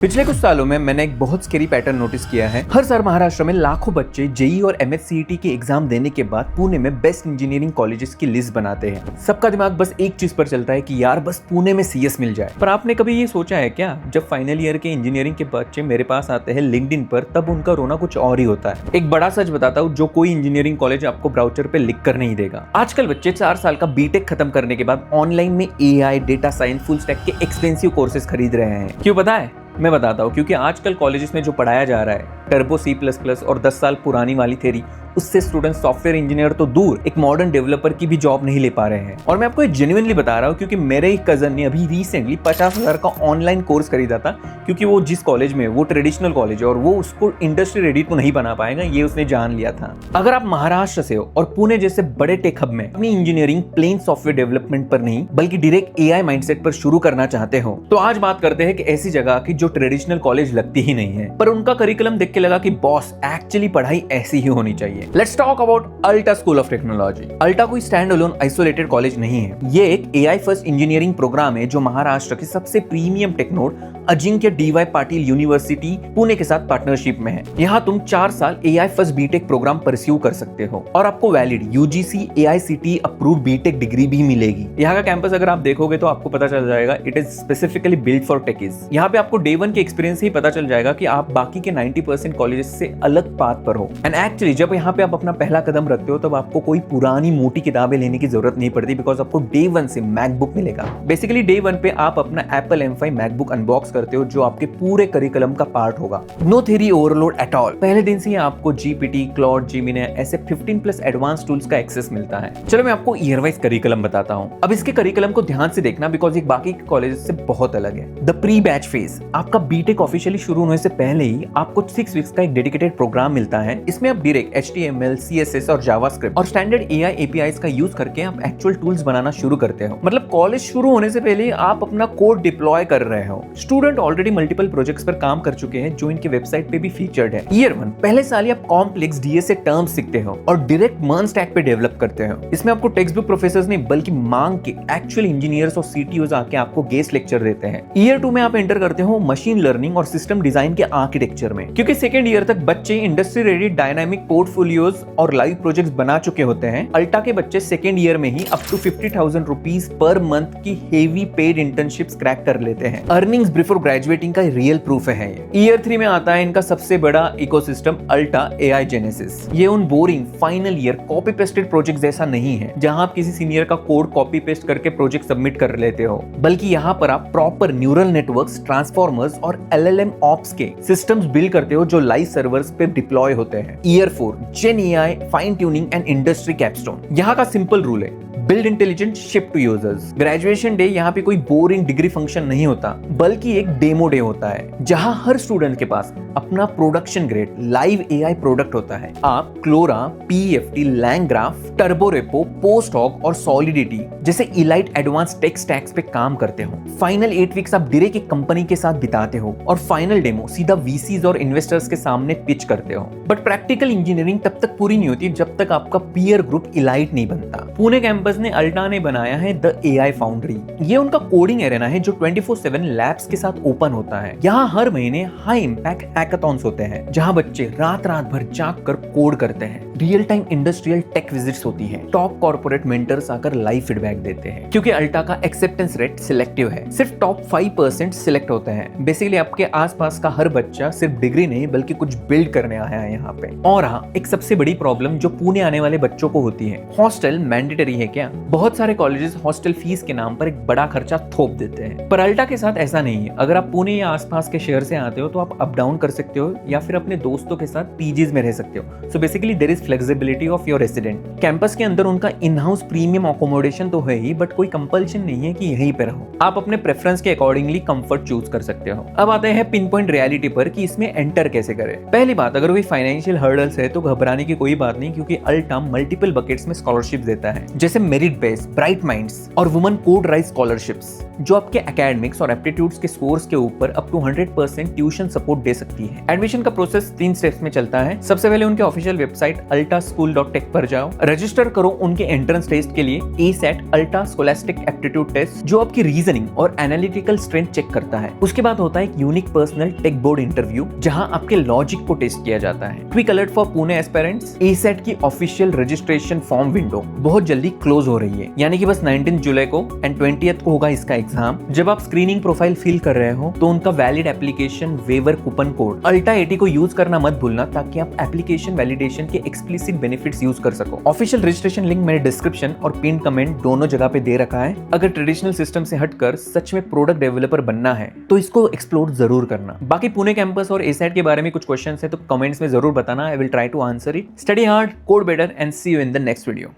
पिछले कुछ सालों में मैंने एक बहुत स्केरी पैटर्न नोटिस किया है। हर साल महाराष्ट्र में लाखों बच्चे जेईई और एमएससीईटी के एग्जाम देने के बाद पुणे में बेस्ट इंजीनियरिंग कॉलेजेस की लिस्ट बनाते हैं। सबका दिमाग बस एक चीज पर चलता है कि यार बस पुणे में सीएस मिल जाए। पर आपने कभी ये सोचा है क्या, जब फाइनल ईयर के इंजीनियरिंग के बच्चे मेरे पास आते हैं लिंक्डइन पर, तब उनका रोना कुछ और ही होता है। एक बड़ा सच बताता हूँ जो कोई इंजीनियरिंग कॉलेज आपको ब्राउचर पे लिख कर नहीं देगा। आजकल बच्चे 4 साल का बीटेक खत्म करने के बाद ऑनलाइन में AI, data science, full stack के एक्सपेंसिव कोर्सेज खरीद रहे हैं। क्यों पता है? मैं बताता हूँ, क्योंकि आजकल कॉलेजेस में जो पढ़ाया जा रहा है टर्बो C++ और 10 साल पुरानी वाली थ्योरी, उससे स्टूडेंट सॉफ्टवेयर इंजीनियर तो दूर एक मॉडर्न डेवलपर की भी जॉब नहीं ले पा रहे हैं। और मैं आपको ये जेन्युइनली बता रहा हूँ क्योंकि मेरे ही कजन ने अभी रिसेंटली 50,000 का ऑनलाइन कोर्स खरीदा था, क्योंकि वो जिस कॉलेज में, वो ट्रेडिशनल कॉलेज है और वो उसको इंडस्ट्री रेडी तो नहीं बना पाएगा, ये उसने जान लिया था। अगर आप महाराष्ट्र से हो और पुणे जैसे बड़े टेक हब में अपनी इंजीनियरिंग प्लेन सॉफ्टवेयर डेवलपमेंट पर नहीं बल्कि डायरेक्ट एआई माइंडसेट पर शुरू करना चाहते हो, तो आज बात करते हैं कि ऐसी जगह की जो ट्रेडिशनल कॉलेज लगती ही नहीं है, पर उनका करिकुलम देख के लगा कि बॉस एक्चुअली पढ़ाई ऐसी ही होनी चाहिए। Let's talk about Alta school of technology. Alta कोई स्टैंड अलोन आइसोलेटेड कॉलेज नहीं है। ये एक एआई फर्स्ट इंजीनियरिंग प्रोग्राम है जो महाराष्ट्र के सबसे प्रीमियम टेक्नोड अजिंक्य डीवाई पाटिल यूनिवर्सिटी पुणे के साथ पार्टनरशिप में है। यहाँ तुम 4 साल AI first BTech programme pursue कर सकते हो और आपको valid UGC AICTE approved BTech degree भी मिलेगी। यहाँ का कैंपस अगर आप देखोगे तो आपको पता चल जाएगा it is specifically built for techies. यहाँ पे आपको डे 1 के एक्सपीरियंस ही पता चल जाएगा कि आप बाकी के 90% कॉलेजेस से अलग पाथ पर हो। एंड एक्चुअली जब यहाँ पे आप अपना पहला कदम रखते हो तब आपको कोई पुरानी मोटी किताबें लेने की जरूरत नहीं पड़ती, बिकॉज आपको डे 1 से मैकबुक मिलेगा। बेसिकली डे 1 पे आप अपना एप्पल M5 मैकबुक अनबॉक्स करते हो जो आपके पूरे करिकुलम का पार्ट होगा। No theory overload at all. पहले दिन से ही आपको जीपीटी, क्लॉड, जेमिनी ऐसे 15+ एडवांस टूल्स का एक्सेस मिलता है। चलो मैं आपको ईयर वाइज करिकुलम बताता हूँ। अब इसके करिकुलम को ध्यान से देखना, बिकॉज ये बाकी के कॉलेजेस से बहुत अलग है। द प्री बैच फेज, आपका बीटेक ऑफिशियली शुरू होने से पहले ही आपको 6 वीक्स का एक डेडिकेटेड प्रोग्राम मिलता है। इसमें आप डायरेक्ट HTML, CSS और जावास्क्रिप्ट और स्टैंडर्ड AI APIs का यूज करके आप एक्चुअल टूल्स बनाना शुरू करते हो। मतलब कॉलेज शुरू होने से पहले आप अपना कोड डिप्लॉय कर रहे हो। स्टूडेंट ऑलरेडी मल्टीपल प्रोजेक्ट्स पर काम कर चुके हैं जो इनके वेबसाइट पे भी फीचर्ड है। ईयर 1 पहले साल ही आप कॉम्प्लेक्स DSA टर्म्स सीखते हो और डायरेक्ट MERN स्टैक पे डेवलप करते हो। इसमें आपको टेक्स्ट बुक प्रोफेसर्स नहीं बल्कि मांग के एक्चुअल इंजीनियर्स और CTOs आके आपको गेस्ट लेक्चर देते हैं। ईयर 2 में आप एंटर करते हो मशीन लर्निंग और सिस्टम डिजाइन के आर्किटेक्चर में, क्योंकि सेकेंड ईयर तक बच्चे इंडस्ट्री रेडी डायनामिक पोर्टफोलियोज और लाइव प्रोजेक्ट्स बना चुके होते हैं। अल्टा के बच्चे सेकेंड ईयर में ही up to 50,000 rupees per month की हेवी पेड इंटर्नशिप्स क्रैक कर लेते हैं। अर्निंग्स बिफोर ग्रेजुएटिंग का रियल प्रूफ है ये। ईयर 3 में आता है इनका सबसे बड़ा इकोसिस्टम अल्टा AI जेनेसिस। ये उन boring final year copy pasted project जैसा नहीं है जहां आप किसी सीनियर का कोड कॉपी पेस्ट करके प्रोजेक्ट सबमिट कर लेते हो, बल्कि यहाँ पर आप प्रॉपर न्यूरल नेटवर्क्स, ट्रांसफॉर्मर्स और LLM ऑप्स के सिस्टम्स बिल्ड करते हो जो लाइव सर्वर्स पे डिप्लॉय होते हैं। Year 4 gen AI fine tuning and industry capstone. यहाँ का सिंपल रूल है, build intelligent, ship to users. Graduation day यहाँ पे कोई बोरिंग डिग्री फंक्शन नहीं होता, बल्कि एक डेमो डे होता है जहां हर स्टूडेंट के पास अपना production grade live AI product होता है। आप क्लोरा, PFT, LangGraph, TurboRepo, PostHawk और Solidity जैसे इलाइट एडवांस टेक स्टैक्स पे काम करते हो। फाइनल 8 वीक्स आप डायरेक्ट एक कंपनी के साथ बिताते हो और फाइनल डेमो सीधा VCs और इन्वेस्टर्स के सामने पिच करते हो। बट प्रैक्टिकल इंजीनियरिंग तब तक पूरी नहीं होती जब तक आपका पीयर ग्रुप इलाइट नहीं बनता। पुणे कैंपस ने अल्टा ने बनाया है द AI फाउंड्री। ये उनका कोडिंग एरेना है जो 24/7 लैब्स के साथ ओपन होता है। यहाँ हर महीने हाई इंपैक्ट हैकाथॉन्स होते हैं जहाँ बच्चे रात भर जाग कर कोड करते हैं। Real time industrial tech visits होती है। टॉप कॉर्पोरेट मेंटर्स आकर लाइव फीडबैक देते हैं। क्योंकि अल्टा का एक्सेप्टेंस रेट सिलेक्टिव है, सिर्फ टॉप 5% सिलेक्ट होते हैं। बेसिकली आपके आसपास का हर बच्चा सिर्फ डिग्री नहीं बल्कि कुछ बिल्ड करने आया है यहाँ पे। और हाँ, एक सबसे बड़ी प्रॉब्लम जो पुणे आने वाले बच्चों को होती है, हॉस्टल मैंडेटरी है क्या? बहुत सारे कॉलेजेस हॉस्टल फीस के नाम पर एक बड़ा खर्चा थोप देते हैं, पर अल्टा के साथ ऐसा नहीं है। अगर आप पुणे या आसपास के शहर से आते हो तो आप अप डाउन कर सकते हो या फिर अपने दोस्तों के साथ पीजीज में रह सकते हो। So basically there is flexibility of your resident. Campus के अंदर उनका इन हाउस प्रीमियम अकोमोडेशन तो है ही, बट कोई कंपल्शन नहीं है कि यहीं पे रहो। आप अपने प्रेफरेंस के अकॉर्डिंगली कंफर्ट चूज कर सकते हो। अब आते हैं पिन पॉइंट रियलिटी पर कि इसमें एंटर कैसे करें। पहली बात, अगर कोई फाइनेंशियल हर्डल्स है तो घबराने की कोई बात नहीं, क्योंकि अल्टा मल्टीपल बकेट्स में स्कॉलरशिप देता है। जैसे मेरिट बेस, ब्राइट माइंड्स और वुमन कोड राइज स्कॉलरशिप्स जो आपके एकेडमिक्स और एप्टीट्यूड्स के स्कोर्स के ऊपर अप टू 100% ट्यूशन सपोर्ट दे सकती है। एडमिशन का प्रोसेस 3 स्टेप्स में चलता है। सबसे पहले उनके ऑफिशियल वेबसाइट altaschool.tech पर जाओ, रजिस्टर करो उनके एंट्रेंस टेस्ट के लिए ASET अल्टा स्कोलास्टिक एप्टीट्यूड टेस्ट जो आपकी रीजनिंग और एनालिटिकल स्ट्रेंथ चेक करता है। उसके बाद होता है एक unique personal tech board interview जहां आपके लॉजिक को टेस्ट किया जाता है। Quick alert for Pune aspirants, ASET की ऑफिशियल रजिस्ट्रेशन फॉर्म विंडो बहुत जल्दी क्लोज हो रही है, यानी कि बस 19 जुलाई को एंड 20th को होगा इसका एग्जाम। जब आप स्क्रीनिंग प्रोफाइल फिल कर रहे हो तो उनका valid application waiver coupon code Alta 80 को यूज करना मत भूलना ताकि आप एप्लीकेशन वैलिडेशन के एक्सप्लिसिट बेनिफिट्स यूज कर सको। ऑफिशियल रजिस्ट्रेशन लिंक मैंने डिस्क्रिप्शन और पिन कमेंट दोनों जगह पे दे रखा है। अगर ट्रेडिशनल सिस्टम से हटकर सच में प्रोडक्ट डेवलपर बनना है तो इसको एक्सप्लोर जरूर करना। बाकी पुणे कैंपस और ASET के बारे में कुछ क्वेश्चंस है तो कमेंट्स में जरूर बताना। I will try to answer it. Study hard, code better and see you in the next video.